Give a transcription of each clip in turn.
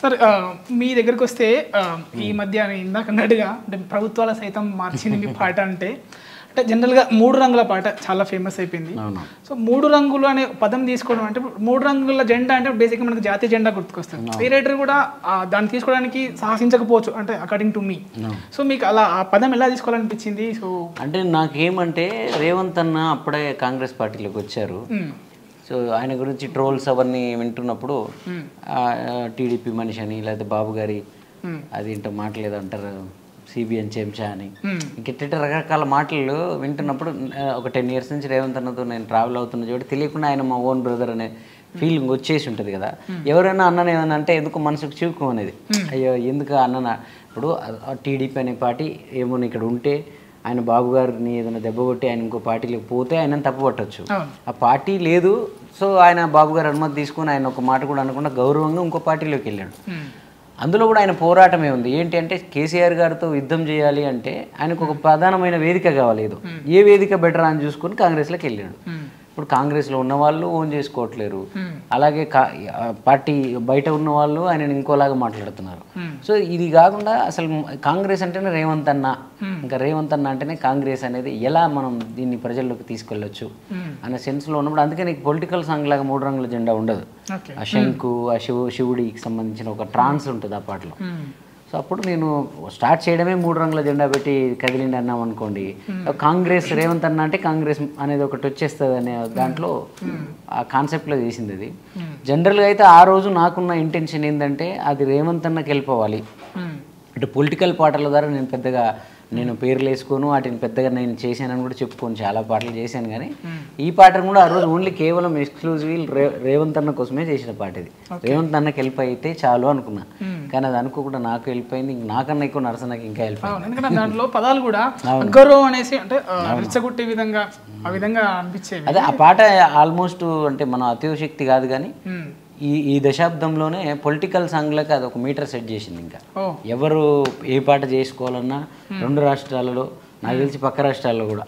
Sir మీ దగ్గరికి వస్తే ఈ మధ్య ఇందాక అన్నట్టుగా అంటే ప్రభుత్వాల సైతం మార్చింది మీ పాట అంటే జనరల్గా 3 రంగుల పాట చాలా ఫేమస్ అయిపోయింది. సో 3 రంగులు అనే పదం తీసుకోవడం అంటే 3 రంగుల జెండా అంటే బేసిక్గా మనకు జాతీయ జెండా గుర్తుకొస్తుంది. ఏ రైటర్ కూడా దాన్ని తీసుకోవడానికి సాహసించకపోవచ్చు అంటే అకార్డింగ్ టు మీ. సో మీకు అలా ఆ పదం ఎలా తీసుకోవాలనిపించింది? సో అంటే నాకేమంటే రేవంత్ అన్న అప్పుడే కాంగ్రెస్ పార్టీలోకి వచ్చారు. సో ఆయన గురించి ట్రోల్స్ అవన్నీ వింటున్నప్పుడు టీడీపీ మనిషి అని లేకపోతే బాబు గారి అది ఏంటో మాటలేదు అంటారు సిబిఎన్ చెంచా అని ఇంకెట్ట రకరకాల మాటలు వింటున్నప్పుడు ఒక 10 years నుంచి రేవంత్ అన్నతో నేను ట్రావెల్ అవుతున్న చోటు తెలియకుండా ఆయన మా ఓన్ బ్రదర్ అనే ఫీలింగ్ వచ్చేసి ఉంటుంది కదా. ఎవరైనా అన్నని ఏమన్నా అంటే ఎందుకు మనసుకు చివుకు అనేది, అయ్యో ఎందుకు అన్న ఇప్పుడు టీడీపీ అనే పార్టీ ఏమో ఇక్కడ ఉంటే ఆయన బాబు గారిని ఏదైనా దెబ్బ కొట్టి ఆయన ఇంకో పార్టీలోకి పోతే ఆయన తప్పు పట్టచ్చు. ఆ పార్టీ లేదు, సో ఆయన బాబు గారు అనుమతి తీసుకుని ఆయన ఒక మాట కూడా అనకుండా గౌరవంగా ఇంకో పార్టీలోకి వెళ్ళాడు. అందులో కూడా ఆయన పోరాటమే ఉంది. ఏంటి అంటే కేసీఆర్ గారితో యుద్ధం చేయాలి అంటే ఆయనకు ఒక ప్రధానమైన వేదిక కావాలి. ఏదో ఏ వేదిక బెటర్ అని చూసుకుని కాంగ్రెస్లోకి వెళ్ళాడు. ఇప్పుడు కాంగ్రెస్లో ఉన్న వాళ్ళు ఓన్ చేసుకోవట్లేరు, అలాగే పార్టీ బయట ఉన్న వాళ్ళు ఆయన ఇంకోలాగా మాట్లాడుతున్నారు. సో ఇది కాకుండా అసలు కాంగ్రెస్ అంటేనే రేవంత్ అన్న, ఇంకా రేవంత్ అన్న అంటేనే కాంగ్రెస్ అనేది ఎలా మనం దీన్ని ప్రజల్లోకి తీసుకెళ్ళొచ్చు అనే సెన్స్లో ఉన్నప్పుడు అందుకే నీకు పొలిటికల్ సాంగ్ లాగా 3 రంగుల జెండా ఉండదు. ఆ శంకు ఆ శివుడికి సంబంధించిన ఒక ట్రాన్స్ ఉంటుంది ఆ పాటలో. సో అప్పుడు నేను స్టార్ట్ చేయడమే 3 రంగుల జెండా పెట్టి కదిలిండి అన్నాం అనుకోండి, కాంగ్రెస్ రేవంత్ అన్న అంటే కాంగ్రెస్ అనేది ఒకటి వచ్చేస్తుంది అనే దాంట్లో ఆ కాన్సెప్ట్లో చేసింది అది. జనరల్గా అయితే ఆ రోజు నాకున్న ఇంటెన్షన్ ఏంటంటే అది రేవంత్ అన్నకి వెళ్ళిపోవాలి. అంటే పొలిటికల్ పాటల ద్వారా నేను పేర్లు వేసుకోను, వాటిని పెద్దగా నేను చేశానని కూడా చెప్పుకోను, చాలా పాటలు చేశాను. కానీ ఈ పాటను కూడా ఆ రోజు ఓన్లీ కేవలం ఎక్స్క్లూజివ్ రేవంత్ అన్న కోసమే చేసిన పాట ఇది. రేవంత్ అన్నకి వెళ్ళిపోయితే చాలు అనుకున్నా, కానీ అది అనుకోకుండా నాకు వెళ్ళిపోయింది. నాకన్నా ఎక్కువ నరసన్నకి ఇంకా వెళ్ళిపోయింది. ఎందుకంటే దాంట్లో పదాలు కూడా గౌరవం అనేసి అంటే రెచ్చగొట్టే విధంగా ఆ విధంగా అనిపించేది. అదే ఆ పాట ఆల్మోస్ట్ అంటే మన అతిశక్తి కాదు కానీ ఈ దశాబ్దంలోనే పొలిటికల్ సాంగ్లకు అది ఒక మీటర్ సెట్ చేసింది. ఇంకా ఎవరు ఏ పాట చేసుకోవాలన్నా 2 రాష్ట్రాలలో నాకు తెలిసి పక్క రాష్ట్రాల్లో కూడా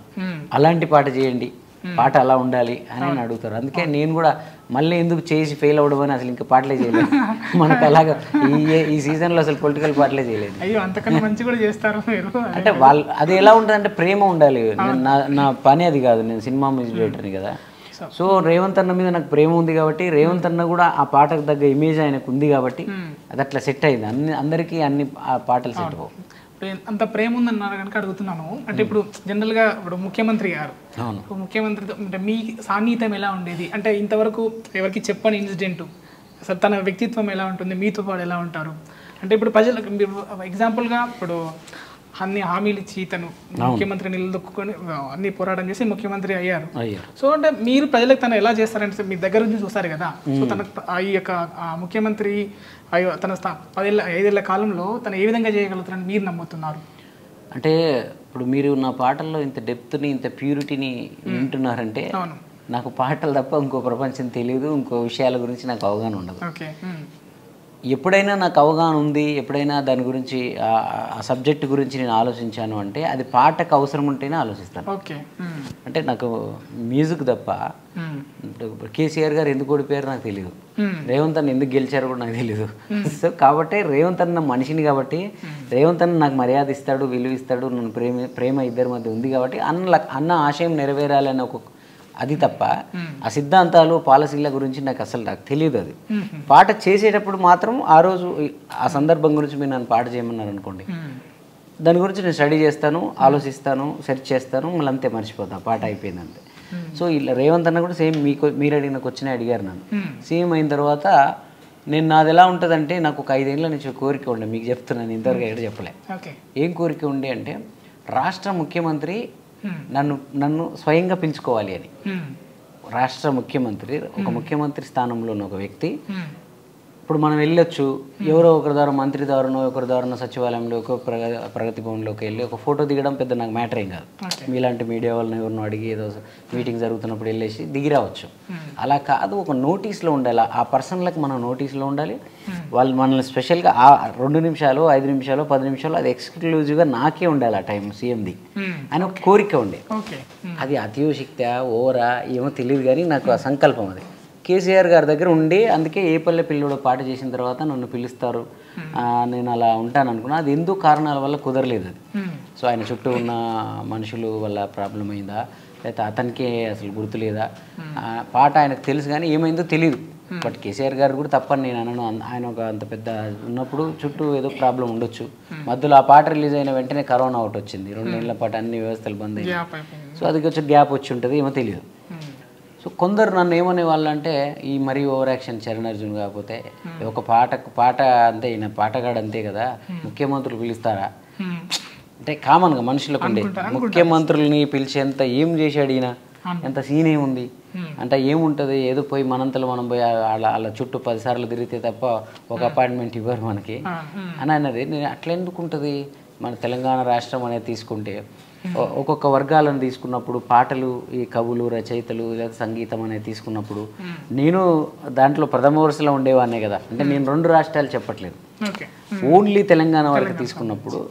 అలాంటి పాట చేయండి, పాట అలా ఉండాలి అని అడుగుతారు. అందుకే నేను కూడా మళ్ళీ ఎందుకు చేసి ఫెయిల్ అవ్వడం అని అసలు ఇంకా పాటలే చేయలేదు. మనకు అలాగా ఈ సీజన్లో అసలు పొలిటికల్ పాటలే చేయలేదు. అయ్యో అంతకన్నా మంచి కూడా చేస్తారు మీరు. అంటే వాళ్ళు అది ఎలా ఉంటుంది అంటే ప్రేమ ఉండాలి. నా పని అది కాదు, నేను సినిమా మ్యూజిక్ డైరెక్టర్ని కదా. సో రేవంత్ అన్న మీద నాకు ప్రేమ ఉంది కాబట్టి రేవంత్ అన్న కూడా ఆ పాటకు తగ్గ ఇమేజ్ ఆయనకు ఉంది కాబట్టి అది అట్లా సెట్ అయింది. అందరికీ అన్ని పాటలు సెట్ అవ్వవు. అంత ప్రేమ ఉందన్నారు కనుక అడుగుతున్నాను. అంటే ఇప్పుడు జనరల్గా ఇప్పుడు ముఖ్యమంత్రి గారు, ముఖ్యమంత్రితో అంటే మీ సాన్నిహిత్యం ఎలా ఉండేది? అంటే ఇంతవరకు ఎవరికి చెప్పని ఇన్సిడెంట్, అసలు తన వ్యక్తిత్వం ఎలా ఉంటుంది, మీతో పాటు ఎలా ఉంటారు? అంటే ఇప్పుడు ప్రజలకు ఎగ్జాంపుల్గా ఇప్పుడు అన్ని హామీలు ఇచ్చి తను ముఖ్యమంత్రి నిలదొక్కుని అన్ని పోరాటం చేసి ముఖ్యమంత్రి అయ్యారు. సో అంటే మీరు ప్రజలకు తను ఎలా చేస్తారంటే మీ దగ్గర నుంచి చూస్తారు కదా. సో తన ఈ యొక్క ముఖ్యమంత్రి తన 5 ఏళ్ల కాలంలో తను ఏ విధంగా చేయగలుగుతారని మీరు నమ్ముతున్నారు? అంటే ఇప్పుడు మీరు నా పాటల్లో ఇంత డెప్త్ని ఇంత ప్యూరిటీని వింటున్నారంటే నాకు పాటలు తప్ప ఇంకో ప్రపంచం తెలియదు, ఇంకో విషయాల గురించి నాకు అవగాహన ఉండదు. ఎప్పుడైనా నాకు అవగాహన ఉంది, ఎప్పుడైనా దాని గురించి ఆ సబ్జెక్ట్ గురించి నేను ఆలోచించాను అంటే అది పాటకు అవసరం ఉంటేనే ఆలోచిస్తాను. అంటే నాకు మ్యూజిక్ తప్ప కేసీఆర్ గారు ఎందుకు ఓడిపోయారో నాకు తెలియదు, రేవంత్ అన్న ఎందుకు గెలిచారో కూడా నాకు తెలియదు. సో కాబట్టి రేవంత్ అన్న మనిషిని కాబట్టి రేవంత్ అన్న నాకు మర్యాద ఇస్తాడు, విలువ ఇస్తాడు, నన్ను ప్రేమ ఇద్దరి మధ్య ఉంది కాబట్టి అన్న ఆశయం నెరవేరాలని ఒక అది తప్ప ఆ సిద్ధాంతాలు పాలసీల గురించి నాకు తెలియదు. అది పాట చేసేటప్పుడు మాత్రం ఆ రోజు ఆ సందర్భం గురించి మీరు నన్ను పాట చేయమన్నారు అనుకోండి, దాని గురించి నేను స్టడీ చేస్తాను, ఆలోచిస్తాను, సెర్చ్ చేస్తాను, మళ్ళీ అంతే మర్చిపోతాను, పాట అయిపోయింది అంతే. సో ఇలా రేవంత్ అన్న కూడా సేమ్ మీరు అడిగిన క్వశ్చన్ అడిగారు నన్ను. సేమ్ అయిన తర్వాత నేను నాది ఎలా ఉంటుందంటే నాకు ఒక 5 ఏళ్ళ నుంచి కోరిక ఉండే, మీకు చెప్తున్నాను, ఇంతవరకు ఎక్కడ చెప్పలే. ఏం కోరిక ఉండే అంటే రాష్ట్ర ముఖ్యమంత్రి నన్ను స్వయంగా పిలుచుకోవాలి అని. రాష్ట్ర ముఖ్యమంత్రి, ఒక ముఖ్యమంత్రి స్థానంలో ఉన్న ఒక వ్యక్తి ఇప్పుడు మనం వెళ్ళొచ్చు, ఎవరో ఒకరి ద్వారా మంత్రి ద్వారానో ఒకరి ద్వారా సచివాలయంలో ఒక ప్రగతి భవన్లోకి వెళ్ళి ఒక ఫోటో దిగడం పెద్ద నాకు మ్యాటర్ ఏం కాదు. మీలాంటి మీడియా వాళ్ళని ఎవరినో అడిగి ఏదో మీటింగ్ జరుగుతున్నప్పుడు వెళ్ళేసి దిగి రావచ్చు. అలా కాదు, ఒక నోటీస్లో ఉండాలి, ఆ పర్సన్లకు మనం నోటీస్లో ఉండాలి. వాళ్ళు మనల్ని స్పెషల్గా 2 నిమిషాలు 5 నిమిషాలు 10 నిమిషాలు అది ఎక్స్క్లూజివ్గా నాకే ఉండాలి ఆ టైం సీఎంది అని ఒక కోరిక ఉండే. అది అతియోశక్తి ఓవరా ఏమో తెలియదు కానీ నాకు ఆ సంకల్పం అది కేసీఆర్ గారి దగ్గర ఉండి అందుకే ఏ పల్లె పిల్లడు పాట చేసిన తర్వాత నన్ను పిలుస్తారు, నేను అలా ఉంటాను అనుకున్నా. అది ఎందుకు కారణాల వల్ల కుదరలేదు అది. సో ఆయన చుట్టూ ఉన్న మనుషులు వల్ల ప్రాబ్లం అయిందా, లేకపోతే అతనికే అసలు గుర్తులేదా, పాట ఆయనకు తెలుసు కానీ ఏమైందో తెలియదు. బట్ కేసీఆర్ గారు కూడా తప్పని నేను అనను. ఆయన ఒక అంత పెద్ద ఉన్నప్పుడు చుట్టూ ఏదో ప్రాబ్లం ఉండొచ్చు. మధ్యలో ఆ పాట రిలీజ్ అయిన వెంటనే కరోనా ఒకటి వచ్చింది, 2 ఏళ్ల పాటు అన్ని వ్యవస్థలు బంద్ అయ్యాయి. సో అది కొంచెం గ్యాప్ వచ్చి ఉంటుంది, ఏమో తెలియదు. సో కొందరు నన్ను ఏమనే వాళ్ళంటే ఈ మరీ ఓవర్ యాక్షన్ చరణ్ అర్జున్ కాకపోతే ఒక పాట అంతే, ఈయన పాటగాడు అంతే కదా, ముఖ్యమంత్రులు పిలుస్తారా అంటే కామన్గా మనుషులకు ఉండే, ముఖ్యమంత్రులని పిలిచేంత ఏం చేశాడు ఈయన, ఎంత సీన్ ఏముంది అంటే ఏముంటుంది, ఏదో పోయి మనంతలో మనం పోయి అలా చుట్టూ 10 సార్లు తిరిగితే తప్ప ఒక అపాయింట్మెంట్ ఇవ్వరు మనకి అని అన్నది. నేను అట్లా ఎందుకు ఉంటుంది, మన తెలంగాణ రాష్ట్రం అనేది తీసుకుంటే ఒక్కొక్క వర్గాలను తీసుకున్నప్పుడు పాటలు, ఈ కవులు, రచయితలు లేదా సంగీతం అనేది తీసుకున్నప్పుడు నేను దాంట్లో ప్రథమ వరుసలో ఉండేవాడినే కదా. అంటే నేను 2 రాష్ట్రాలు చెప్పట్లేదు, ఓన్లీ తెలంగాణ వరకు తీసుకున్నప్పుడు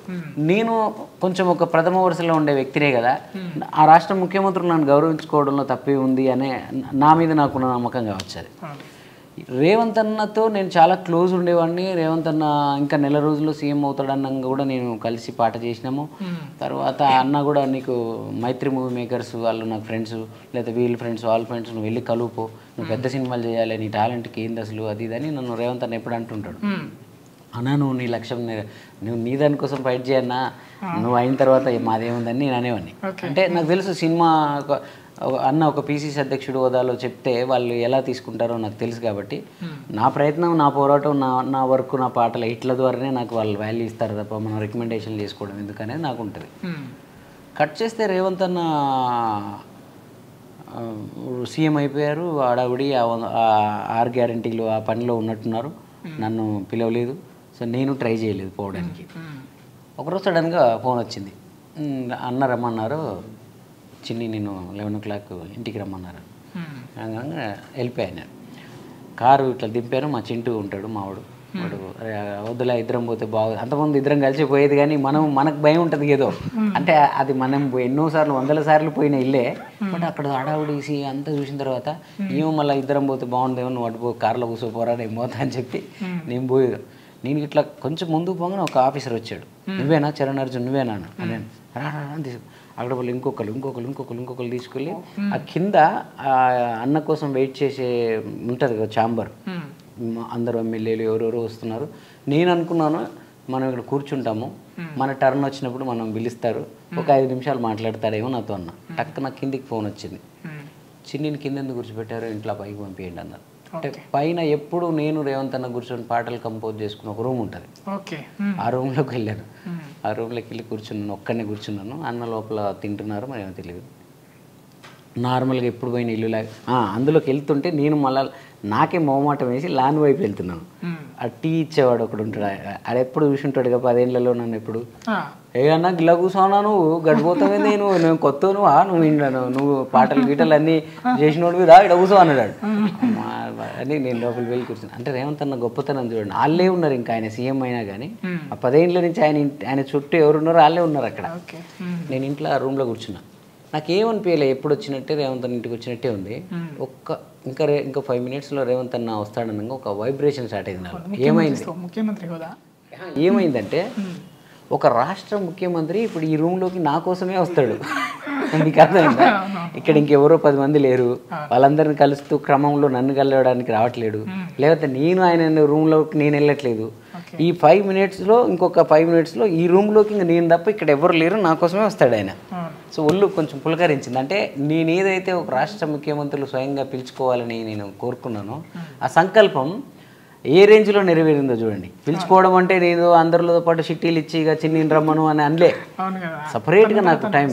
నేను కొంచెం ఒక ప్రథమ వరుసలో ఉండే వ్యక్తినే కదా. ఆ రాష్ట్ర ముఖ్యమంత్రులు నన్ను గౌరవించుకోవడంలో తప్పే ఉంది అనే నా మీద నాకున్న నమ్మకం కావచ్చు. అది రేవంత్ అన్నతో నేను చాలా క్లోజ్ ఉండేవాడిని. రేవంత్ అన్న ఇంకా నెల రోజుల్లో సీఎం అవుతాడన్నాక కూడా నేను కలిసి పాట చేసినాము. తర్వాత అన్న కూడా నీకు మైత్రి మూవీ మేకర్స్ వాళ్ళు నాకు ఫ్రెండ్స్, లేదా వీళ్ళ ఫ్రెండ్స్ వాళ్ళ ఫ్రెండ్స్, నువ్వు వెళ్ళి కలుపుకో, నువ్వు పెద్ద సినిమాలు చేయాలి, నీ టాలెంట్కి ఏంది అసలు అది ఇదని నన్ను రేవంత్ అన్న ఎప్పుడు అంటుంటాడు. అన్నా నువ్వు నీ లక్ష్యం, నువ్వు నీ దానికోసం ఫైట్ చేయన్నా, నువ్వు అయిన తర్వాత మాదేముందని నేను అనేవాడిని. అంటే నాకు తెలుసు సినిమా అన్న ఒక పీసీసీ అధ్యక్షుడు హోదాలో చెప్తే వాళ్ళు ఎలా తీసుకుంటారో నాకు తెలుసు. కాబట్టి నా ప్రయత్నం, నా పోరాటం, నా వర్క్, నా పాటలు ఇట్ల ద్వారానే నాకు వాళ్ళు వాల్యూ ఇస్తారు తప్ప మనం రికమెండేషన్ చేసుకోవడం ఎందుకనేది నాకు ఉంటుంది. కట్ చేస్తే రేవంత్ అన్న సీఎం అయిపోయారు, ఆడావిడి 6 గ్యారంటీలు ఆ పనిలో ఉన్నట్టున్నారు. నన్ను పిలవలేదు, సో నేను ట్రై చేయలేదు పోవడానికి. ఒకరోజు సడన్గా ఫోన్ వచ్చింది, అన్న రమ్మన్నారు, చిన్ని నేను 11 o'clock ఇంటికి రమ్మన్నారు. వెళ్ళిపోయాను నేను. కారు ఇట్లా దింపాను, మా చింటూ ఉంటాడు మావాడు, వాడు వద్దులా ఇద్దరం పోతే బాగు, అంతకుముందు ఇద్దరం కలిసి పోయేది కానీ మనకు భయం ఉంటుంది ఏదో, అంటే అది మనం ఎన్నోసార్లు 100 సార్లు పోయిన ఇల్లే. బట్ అక్కడ హడావుడేసి అంతా చూసిన తర్వాత ఏమో మళ్ళీ ఇద్దరం పోతే బాగుండేమో, నువ్వు అటు కార్లో కూర్చోపోరా నేను పోతా అని చెప్పి నేను పోయేది. నేను ఇట్లా కొంచెం ముందుకు పోగానే ఒక ఆఫీసర్ వచ్చాడు, నువ్వేనా చరణ్ అర్జున్ నువ్వేనా అని. తీసుకు అక్కడ వాళ్ళు ఇంకొకరు తీసుకెళ్ళి ఆ కింద అన్న కోసం వెయిట్ చేసే ఉంటుంది కదా ఛాంబర్, అందరూ ఎమ్మెల్యేలు ఎవరెవరో వస్తున్నారు. నేను అనుకున్నాను మనం ఇక్కడ కూర్చుంటాము, మన టర్న్ వచ్చినప్పుడు మనం పిలుస్తారు, ఒక 5 నిమిషాలు మాట్లాడతారేమో నాతో అన్న. టక్కున కిందికి ఫోన్ వచ్చింది, చిన్నిని కింద ఎందుకు కూర్చోబెట్టారు, ఇంట్లో పైకి పంపించండి అన్నారు. అంటే పైన ఎప్పుడు నేను రేవంత్ అన్న కూర్చొని పాటలు కంపోజ్ చేసుకుని ఒక రూమ్ ఉంటుంది, ఆ రూమ్లోకి వెళ్ళాను. ఆ రూమ్లోకి వెళ్ళి కూర్చున్నాను, ఒక్కనే కూర్చున్నాను. అన్న లోపల తింటున్నారు, మరి ఏమో తెలియదు. నార్మల్గా ఎప్పుడు పోయిన ఇల్లు అందులోకి వెళ్తుంటే నేను మళ్ళీ నాకే మొహమాటం వేసి లాన్ వైపు వెళ్తున్నాను. ఆ టీ ఇచ్చేవాడు ఒకడు ఉంటాడు, అది ఎప్పుడు చూసి ఉంటాడు కదా 10 ఏళ్లలో నన్ను ఎప్పుడు, ఏమన్నా గిలా కూర్చోనా నువ్వు గడిపోతావే, నేను కొత్త నువ్వు పాటలు గీటలు అన్నీ చేసినోడు మీద ఇక్కడ కూర్చో అన్నాడు అని. నేను లోపలికి వెళ్ళి కూర్చున్నాను. అంటే రేవంత్ అన్న గొప్పతనం చూడండి, వాళ్ళే ఉన్నారు. ఇంకా ఆయన సీఎం అయినా కానీ ఆ 10 ఏళ్ళ నుంచి ఆయన చుట్టూ ఎవరున్నారో వాళ్ళే ఉన్నారు అక్కడ. నేను ఇంట్లో ఆ రూమ్లో కూర్చున్నా, నాకేమనిపించలే, ఎప్పుడు వచ్చినట్టే రేవంత్ అన్న ఇంటికి వచ్చినట్టే ఉంది. ఇంకా 5 minutesలో రేవంత్ అన్న వస్తాడనగా ఒక వైబ్రేషన్ స్టార్ట్ అయింది నాకు. ఏమైందంటే ఒక రాష్ట్ర ముఖ్యమంత్రి ఇప్పుడు ఈ రూమ్లోకి నా కోసమే వస్తాడు. మీకు అర్థమైందా? ఇక్కడ ఇంకెవరో 10 మంది లేరు, వాళ్ళందరిని కలుస్తూ క్రమంలో నన్ను కలవడానికి రావట్లేడు, లేకపోతే నేను ఆయన రూమ్లోకి నేను వెళ్ళట్లేదు. ఈ 5 minutesలో ఇంకొక 5 minutesలో ఈ రూమ్లోకి ఇంకా నేను తప్ప ఇక్కడ ఎవరు లేరు, నా కోసమే వస్తాడు ఆయన. సో ఒళ్ళు కొంచెం పులకరించింది. అంటే నేను ఏదైతే ఒక రాష్ట్ర ముఖ్యమంత్రులు స్వయంగా పిలుచుకోవాలని నేను కోరుకున్నానో ఆ సంకల్పం ఏ రేంజ్లో నెరవేరిందో చూడండి. పిలుచుకోవడం అంటే నేను అందరితో పాటు షిట్టీలు ఇచ్చి ఇక చిన్ని రమ్మను అని అనలే, సపరేట్గా నాకు టైం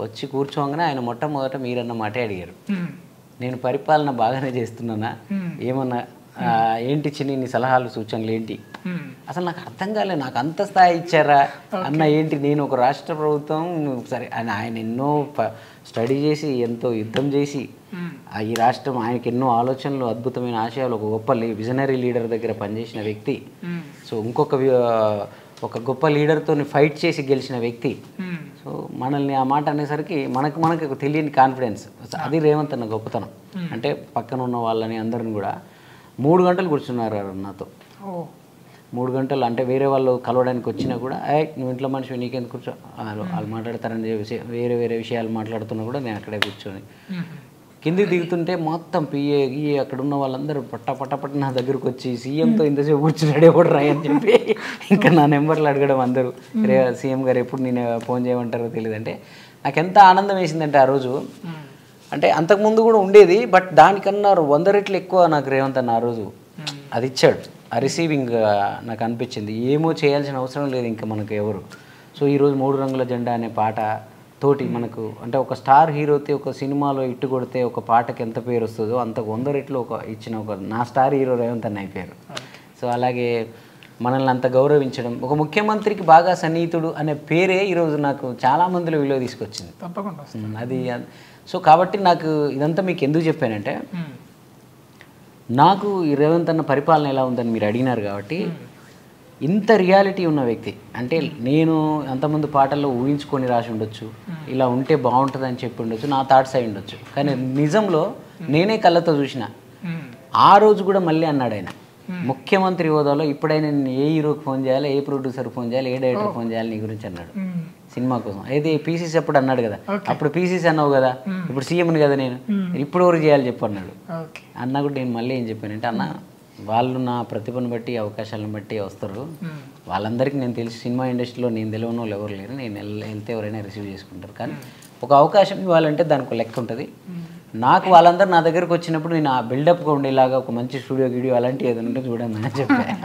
వచ్చి కూర్చోగానే ఆయన మొట్టమొదట మీరన్న మాటే అడిగారు, నేను పరిపాలన బాగానే చేస్తున్నానా, ఏమన్నా ఏంటి చిన్ని నీ సలహాలు సూచనలు ఏంటి. అసలు నాకు అర్థం కాలేదు, నాకు అంత స్థాయి ఇచ్చారా అన్న ఏంటి. నేను ఒక రాష్ట్ర ప్రభుత్వం సరే ఆయన ఎన్నో స్టడీ చేసి ఎంతో యుద్ధం చేసి ఈ రాష్ట్రం ఆయనకి ఎన్నో ఆలోచనలు అద్భుతమైన ఆశయాలు ఒక గొప్ప విజనరీ లీడర్ దగ్గర పనిచేసిన వ్యక్తి. సో ఇంకొక ఒక గొప్ప లీడర్తో ఫైట్ చేసి గెలిచిన వ్యక్తి. సో మనల్ని ఆ మాట అనేసరికి మనకు తెలియని కాన్ఫిడెన్స్, అది రేవంత్ అన్న గొప్పతనం. అంటే పక్కన ఉన్న వాళ్ళని అందరిని కూడా 3 గంటలు కూర్చున్నారు నాతో. 3 గంటలు అంటే వేరే వాళ్ళు కలవడానికి వచ్చినా కూడా నువ్వు ఇంట్లో మనిషి నీకెందుకు కూర్చో, వాళ్ళు మాట్లాడతారని వేరే వేరే విషయాలు మాట్లాడుతున్నా కూడా నేను అక్కడే కూర్చొని కిందికి దిగుతుంటే మొత్తం పిఏ గిఏ అక్కడ ఉన్న వాళ్ళందరూ పట్ట నా దగ్గరకు వచ్చి సీఎంతో ఇంతసేపు కూర్చున్నాడే కూడా రాయి అని చెప్పి ఇంకా నా నెంబర్లు అడగడం అందరూ, సీఎం గారు ఎప్పుడు నేను ఫోన్ చేయమంటారో తెలియదు. అంటే నాకు ఎంత ఆనందం వేసిందంటే ఆ రోజు, అంటే అంతకుముందు కూడా ఉండేది బట్ దానికన్నా 100 రెట్లు ఎక్కువ నాకు రేవంత్ అన్న ఆ రోజు అది ఇచ్చాడు. ఆ రిసీవింగ్ నాకు అనిపించింది ఏమో చేయాల్సిన అవసరం లేదు ఇంకా మనకు ఎవరు. సో ఈరోజు 3 రంగుల జెండా అనే పాట తోటి మనకు అంటే ఒక స్టార్ హీరోతే ఒక సినిమాలో ఇట్టు కొడితే ఒక పాటకి ఎంత పేరు వస్తుందో అంత 100 రెట్లు ఇచ్చిన నా స్టార్ హీరో రేవంత్ అన్న అయిపోయారు. సో అలాగే మనల్ని అంత గౌరవించడం, ఒక ముఖ్యమంత్రికి బాగా సన్నిహితుడు అనే పేరే ఈరోజు నాకు చాలా మందిలో విలువ తీసుకొచ్చింది. తప్పకుండా అది. సో కాబట్టి నాకు ఇదంతా మీకు ఎందుకు చెప్పానంటే, నాకు ఈ రేవంత్ అన్న పరిపాలన ఎలా ఉందని మీరు అడిగినారు కాబట్టి, ఇంత రియాలిటీ ఉన్న వ్యక్తి అంటే నేను అంతమంది పాటల్లో ఊహించుకొని రాసి ఉండొచ్చు, ఇలా ఉంటే బాగుంటుందని చెప్పి ఉండొచ్చు, నా థాట్స్ అయి ఉండొచ్చు. కానీ నిజంలో నేనే కళ్ళతో చూసిన ఆ రోజు కూడా మళ్ళీ అన్నాడు ఆయన, ముఖ్యమంత్రి హోదాలో ఇప్పుడైనా నేను ఏ హీరోకి ఫోన్ చేయాలి, ఏ ప్రొడ్యూసర్ ఫోన్ చేయాలి, ఏ డైరెక్టర్ ఫోన్ చేయాలి నీ గురించి అన్నాడు సినిమా కోసం. అయితే పీసీసీ అప్పుడు అన్నాడు కదా, అప్పుడు పీసీసీ అన్నావు కదా, ఇప్పుడు సీఎంని కదా నేను, ఇప్పుడు ఎవరు చేయాలి చెప్పు అన్నాడు. అన్నా కూడా నేను మళ్ళీ ఏం చెప్పానంటే, అన్న వాళ్ళు నా ప్రతిభను బట్టి అవకాశాలను బట్టి వస్తారు, వాళ్ళందరికీ నేను తెలిసి సినిమా ఇండస్ట్రీలో నేను తెలియని వాళ్ళు ఎవరు లేరు, నేను వెళ్తే ఎవరైనా రిసీవ్ చేసుకుంటారు. కానీ ఒక అవకాశం ఇవ్వాలంటే దానికి లెక్క ఉంటుంది. నాకు వాళ్ళందరూ నా దగ్గరకు వచ్చినప్పుడు నేను ఆ బిల్డప్గా ఉండేలాగా ఒక మంచి స్టూడియో గీడియో అలాంటివి ఏదైనా ఉంటే చూడండి అని చెప్పాను.